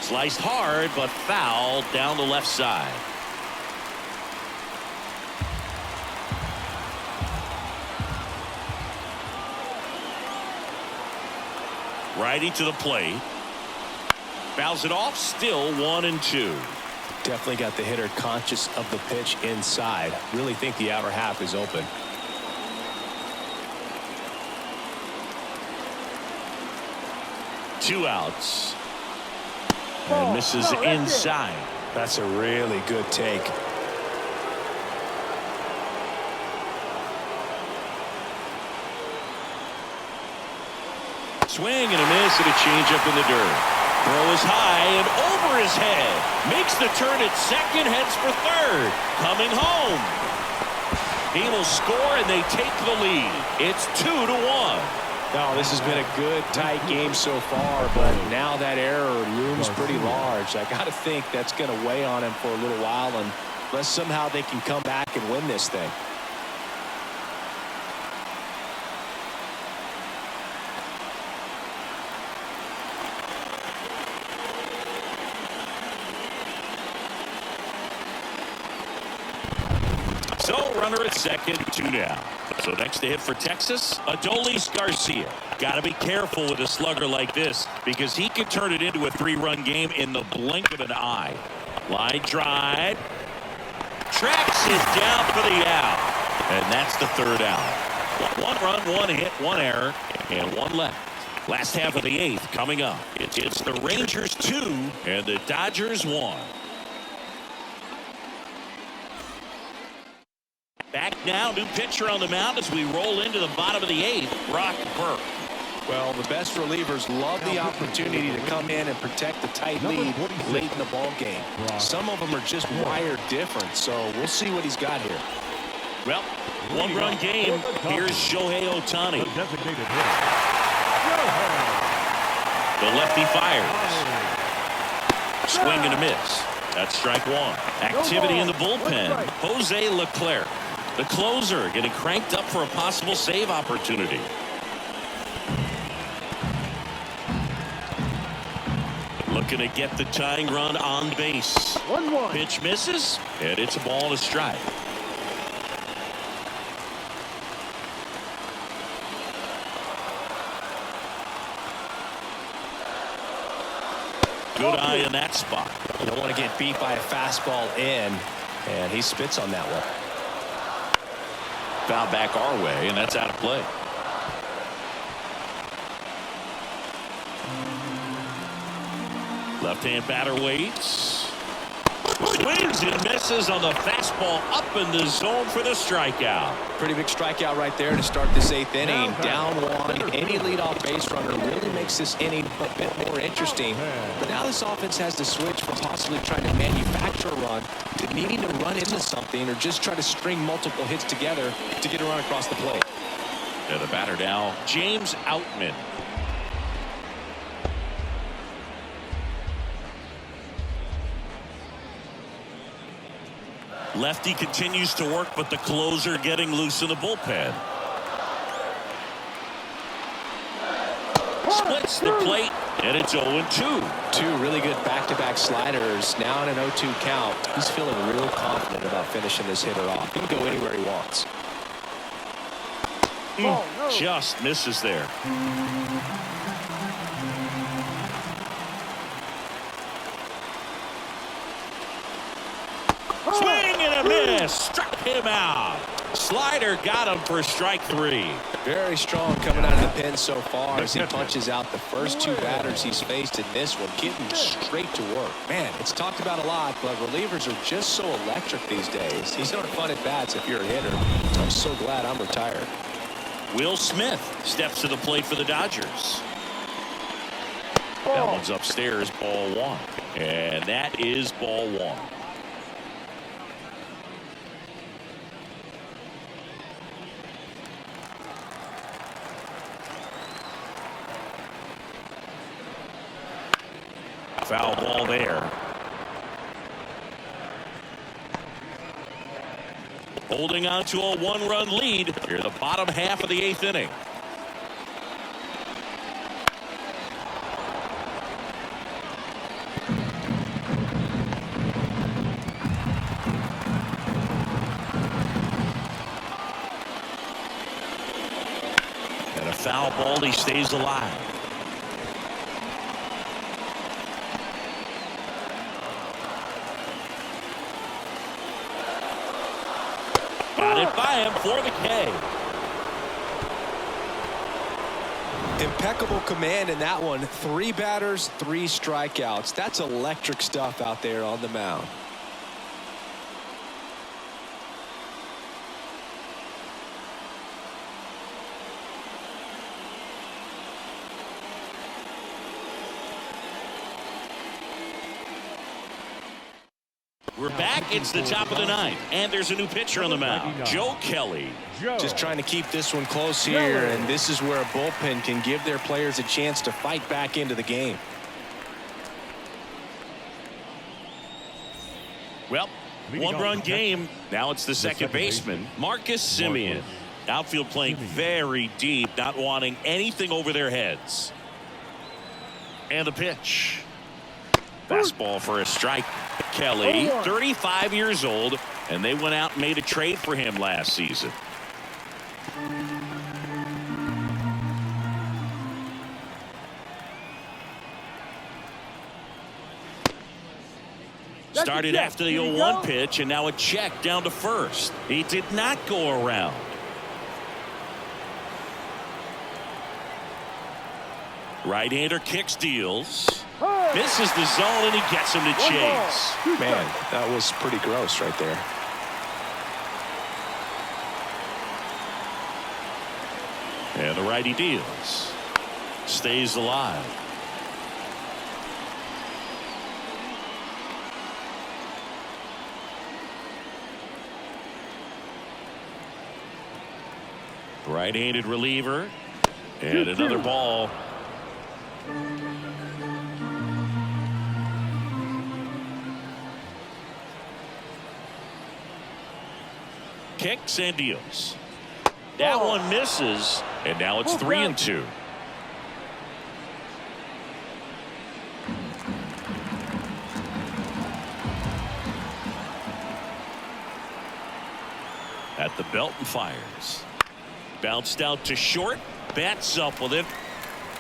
Sliced hard, but foul down the left side. Righty to the plate. Fouls it off, still 1-2. Definitely got the hitter conscious of the pitch inside. Really think the outer half is open. Two outs. And misses inside. That's a really good take. Swing and a miss and a changeup in the dirt. Throw is high and over his head. Makes the turn at second, heads for third. Coming home. He will score and they take the lead. It's 2-1. No, this has been a good tight game so far, but now that error looms pretty large. I got to think that's going to weigh on him for a little while, unless somehow they can come back and win this thing. So runner at second, 2 down. So next to hit for Texas, Adolis Garcia. Got to be careful with a slugger like this because he can turn it into a 3-run game in the blink of an eye. Line drive. Tracks is down for the out. And that's the third out. 1 run, 1 hit, 1 error, and 1 left. Last half of the 8th coming up. It's the Rangers 2 and the Dodgers 1. Back now, new pitcher on the mound as we roll into the bottom of the 8th, Brock Burke. Well, the best relievers love the opportunity to come in and protect the tight lead late in the ball game. Some of them are just wired different, so we'll see what he's got here. Well, 1-run game. Here's Shohei Ohtani. The lefty fires. Swing and a miss. That's strike 1. Activity in the bullpen. Jose Leclerc, the closer, getting cranked up for a possible save opportunity. Looking to get the tying run on base. 1-1. Pitch misses, and it's a ball and a strike. Good eye in that spot. You don't want to get beat by a fastball in, and he spits on that one. Foul back our way, and that's out of play. Left-hand batter waits. Swings and misses on the fastball up in the zone for the strikeout. Pretty big strikeout right there to start this 8th inning. Down 1. Any leadoff base runner really makes this inning a bit more interesting. But now this offense has to switch from possibly trying to manufacture a run to needing to run into something or just try to string multiple hits together to get a run across the plate. And the batter now, James Outman. Lefty continues to work, but the closer getting loose in the bullpen. Splits the plate, and it's 0-2. Two really good back-to-back sliders. Now in an 0-2 count. He's feeling real confident about finishing this hitter off. He can go anywhere he wants. Just misses there. Swing and a miss. Struck him out. Slider got him for strike 3. Very strong coming out of the pen so far as he punches out the first 2 batters he's faced in this one, getting straight to work. Man, it's talked about a lot, but relievers are just so electric these days. These aren't fun at bats if you're a hitter. I'm so glad I'm retired. Will Smith steps to the plate for the Dodgers. That one's upstairs, ball 1. And that is ball 1. Foul ball there. Holding on to a 1-run lead here in the bottom half of the 8th inning. And a foul ball, he stays alive. By him for the K. Impeccable command in that one. 3 batters, 3 strikeouts. That's electric stuff out there on the mound. We're back. It's the top of the 9th, and there's a new pitcher on the mound, Joe Kelly. Just trying to keep this one close here, and this is where a bullpen can give their players a chance to fight back into the game. Well, 1-run game. Now it's the second baseman, Marcus Semien. Outfield playing very deep, not wanting anything over their heads. And the pitch. Fastball for a strike. Kelly, 35 years old, and they went out and made a trade for him last season. Started after the 0-1 pitch, and now a check down to first. He did not go around. Right-hander kicks, deals. Misses the zone, and he gets him to chase. Man, that was pretty gross right there. And the righty deals. Stays alive. Right-handed reliever. And another ball. Kicks and deals. That one misses, and now it's 3-2. At the belt and fires. Bounced out to short. Bats up with it.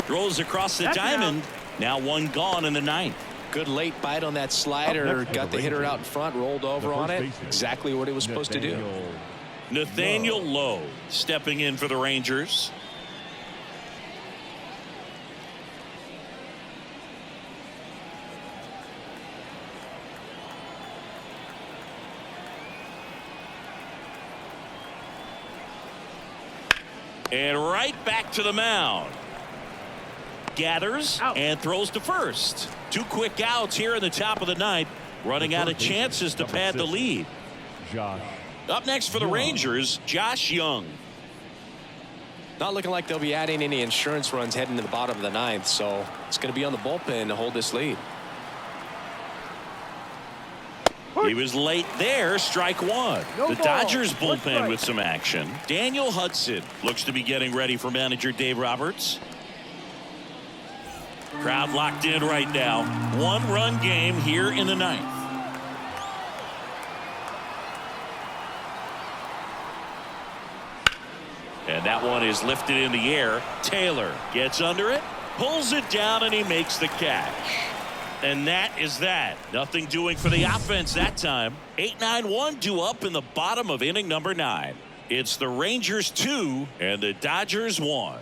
Throws across the diamond. Now 1 gone in the 9th. Good late bite on that slider. Got the hitter out in front, rolled over on it. Exactly what it was supposed to do. Nathaniel Lowe stepping in for the Rangers. And right back to the mound. Gathers and throws to first. 2 quick outs here in the top of the ninth. Running out of chances to pad the lead. Josh. Up next for the Rangers, Josh Young. Not looking like they'll be adding any insurance runs heading to the bottom of the ninth, so it's going to be on the bullpen to hold this lead. He was late there. Strike 1. The Dodgers bullpen with some action. Daniel Hudson looks to be getting ready for manager Dave Roberts. Crowd locked in right now. 1-run game here in the ninth. And that one is lifted in the air. Taylor gets under it, pulls it down, and he makes the catch. And that is that. Nothing doing for the offense that time. 8-9-1 due up in the bottom of inning number 9. It's the Rangers 2 and the Dodgers 1.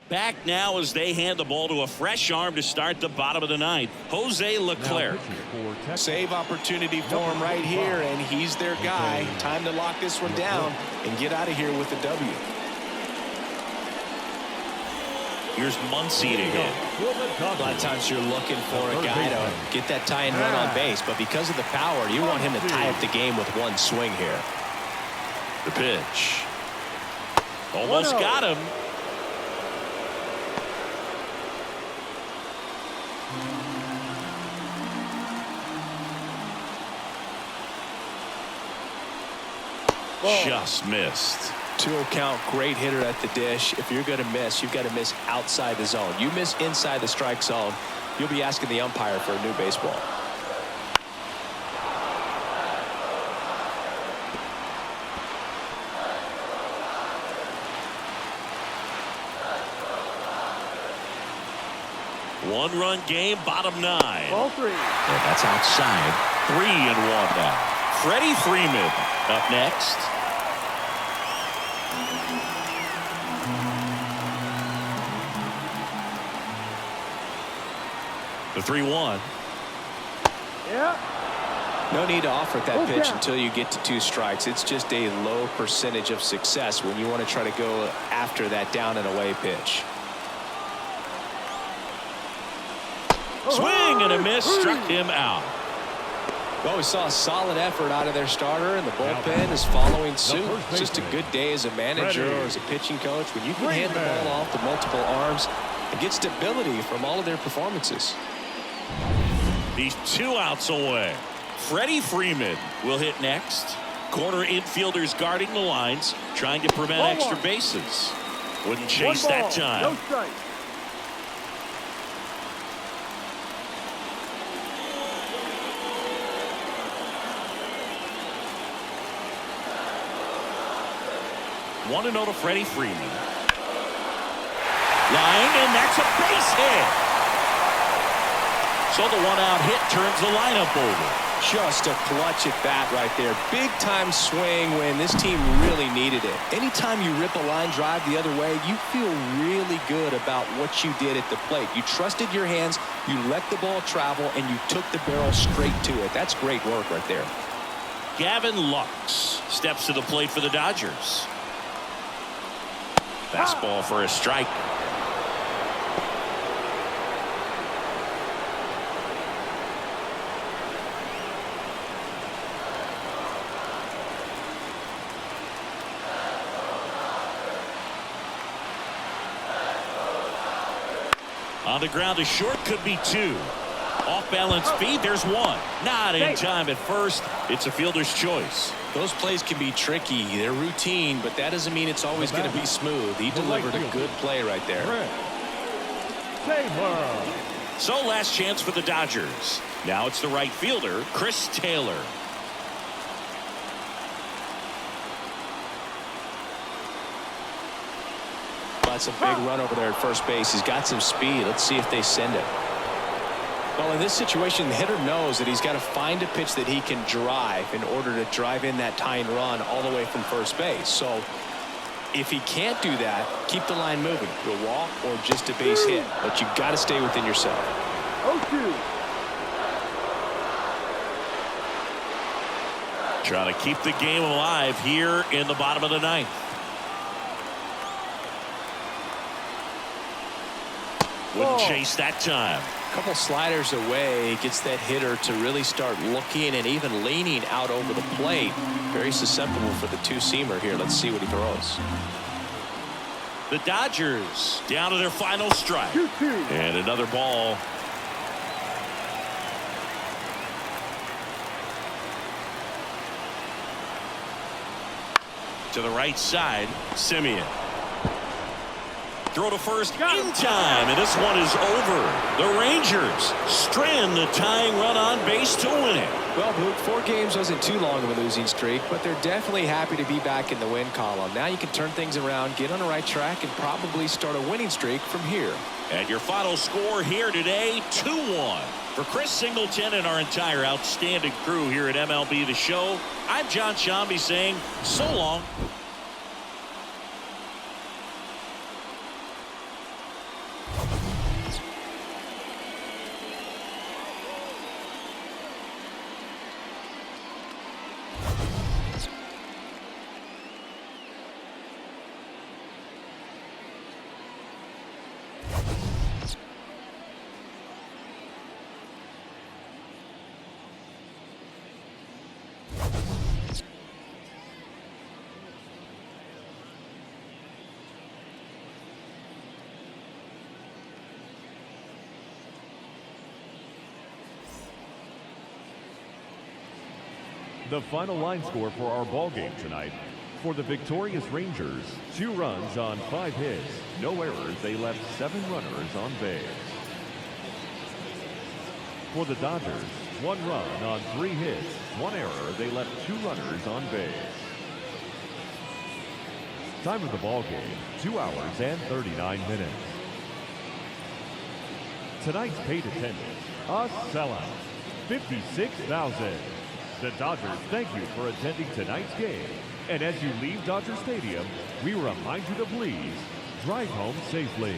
Back now as they hand the ball to a fresh arm to start the bottom of the ninth. Jose Leclerc. Save opportunity for him right here, and he's their guy. Time to lock this one down and get out of here with a W. Here's Muncy to hit. A lot of times you're looking for a guy to get that tying run on base, but because of the power, you want him to tie up the game with one swing here. The pitch. Almost got him. Just missed. 2-0 count, great hitter at the dish. If you're going to miss, you've got to miss outside the zone. You miss inside the strike zone, you'll be asking the umpire for a new baseball. One-run game, bottom 9. Ball 3. And that's outside. 3-1 now. Freddie Freeman up next. The 3-1. Yeah. No need to offer at that pitch until you get to 2 strikes. It's just a low percentage of success when you want to try to go after that down and away pitch. Swing and a miss, struck him out. Well, we saw a solid effort out of their starter, and the bullpen is following suit. It's just a good day as a manager or as a pitching coach when you can hand the ball off to multiple arms and get stability from all of their performances. He's 2 outs away. Freddie Freeman will hit next. Corner infielders guarding the lines, trying to prevent extra bases. Wouldn't chase that time. No strike. One to Freddie Freeman. Line, and that's a base hit. So the 1-out hit turns the lineup over. Just a clutch at bat right there. Big time swing when this team really needed it. Anytime you rip a line drive the other way, you feel really good about what you did at the plate. You trusted your hands, you let the ball travel, and you took the barrel straight to it. That's great work right there. Gavin Lux steps to the plate for the Dodgers. Fastball for a strike. On the ground to short, could be 2. Off balance feed, there's 1. Not in time at first. It's a fielder's choice. Those plays can be tricky. They're routine, but that doesn't mean it's always going to be smooth. He delivered a good play right there. So last chance for the Dodgers. Now it's the right fielder, Chris Taylor. That's a big run over there at first base. He's got some speed. Let's see if they send it. Well, in this situation, the hitter knows that he's got to find a pitch that he can drive in order to drive in that tying run all the way from first base. So if he can't do that, keep the line moving. You'll walk or just a base hit, but you've got to stay within yourself. 0-2. Trying to keep the game alive here in the bottom of the ninth. Wouldn't chase that time. A couple sliders away, gets that hitter to really start looking and even leaning out over the plate. Very susceptible for the two-seamer here. Let's see what he throws. The Dodgers down to their final strike. 2-2. And another ball. To the right side, Simeon. Throw to first in time, and this one is over. The Rangers strand the tying run on base to win it. Well, Luke, 4 games wasn't too long of a losing streak, but they're definitely happy to be back in the win column. Now you can turn things around, get on the right track, and probably start a winning streak from here. And your final score here today, 2-1. For Chris Singleton and our entire outstanding crew here at MLB The Show, I'm John Shambi saying so long. The final line score for our ball game tonight. For the victorious Rangers, 2 runs on 5 hits, no errors. They left 7 runners on base. For the Dodgers, 1 run on 3 hits, 1 error. They left 2 runners on base. Time of the ball game, 2 hours and 39 minutes. Tonight's paid attendance, a sellout, 56,000. The Dodgers thank you for attending tonight's game. And as you leave Dodger Stadium, we remind you to please drive home safely.